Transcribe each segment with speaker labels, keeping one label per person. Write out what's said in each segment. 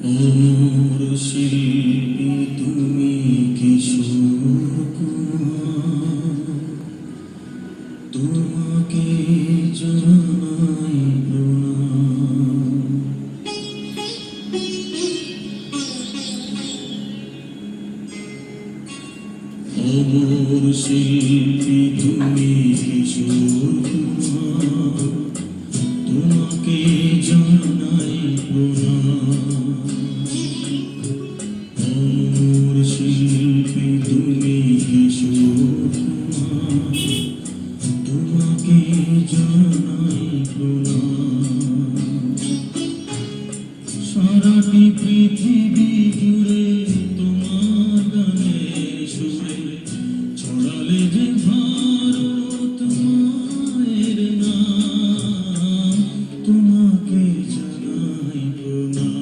Speaker 1: অমর শিল্পী তুমি কিশোর তোমাকে জানাই প্রণাম। অমর শিল্পী তুমি কিশোর তোমাকে জানাই প্রণাম। অমর শিল্পী তুমি কিশোর তোমাকে জানাই প্রণাম। সারাটি পৃথিবী জুড়ে তোমার গানের সুরে ছড়ালে যে ভারত মায়ের নাম, তোমাকে জানাই প্রণাম।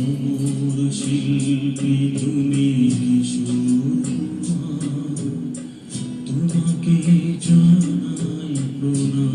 Speaker 1: অমর শিল্পী তুমি কিশোর তোমাকে জানাই প্রণাম।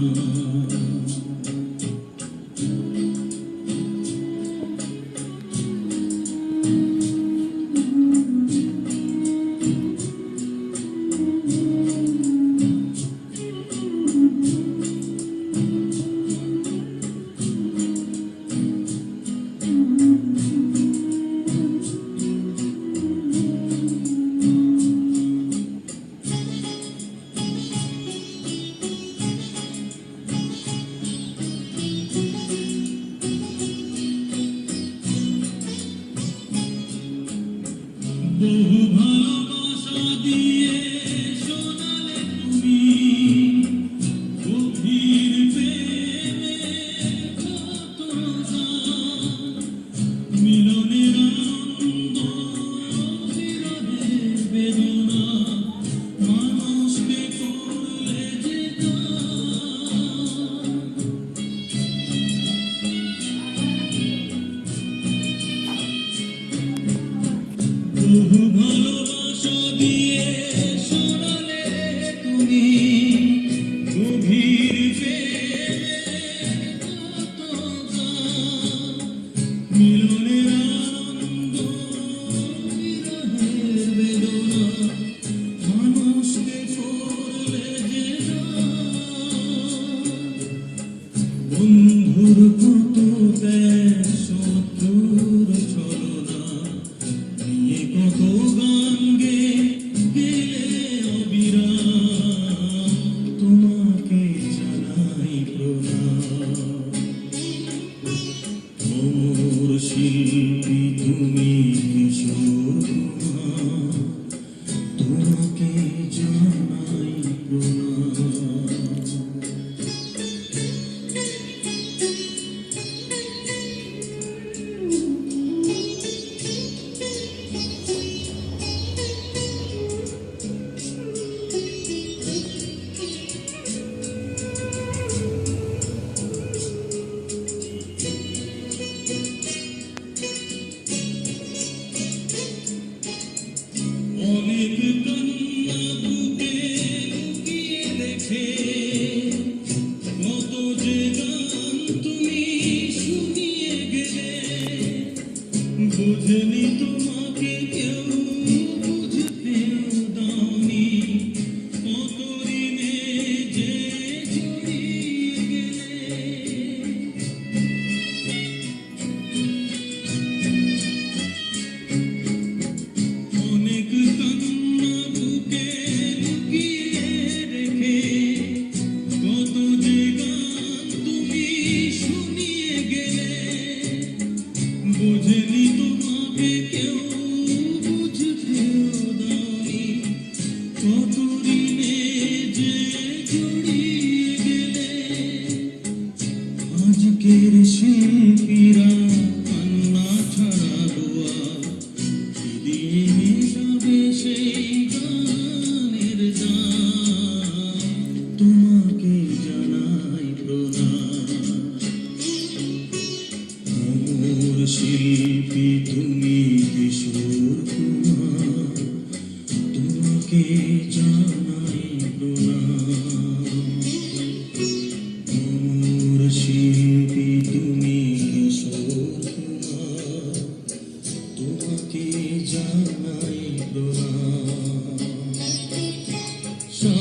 Speaker 1: বহু ভালোবাসা দিয়ে শোনালে তুমি গভীর প্রেমের কত গান। মিলনের আনন্দ বিরহের বেদনা মানুষকে করলে যে গান। বহু ভালোবাসা দিয়ে শোনালে তুমি গভীর প্রেমের কত গান। মিলনের আনন্দ বিরহের বেদনা মানুষকে করলে যে গান। বন্ধুর কত ত্যাগ শত্রুর ছলনা নিয়ে কত গান গেলে অবিরাম, তোমাকে জানাই প্রণাম। অমর শিল্পী তুমি কিশোর তোমাকে জানাই প্রণাম। অনেক কান্না বুকে লুকিয়ে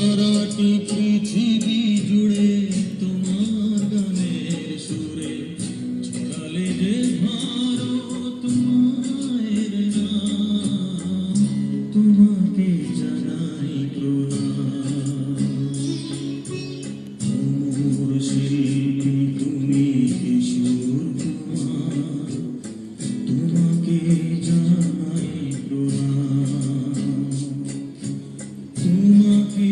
Speaker 1: সারাটি পৃথিবী জুড়ে তোমার গানের সুরে ছড়ালে যে ভারত মায়ের নাম, তোমাকে জানাই প্রণাম। অমর শিল্পী তুমি কিশোর কুমার, তোমাকে জানাই প্রণাম। তোমাকে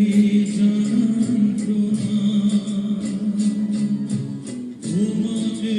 Speaker 1: জানাই প্রণাম, তোমাকে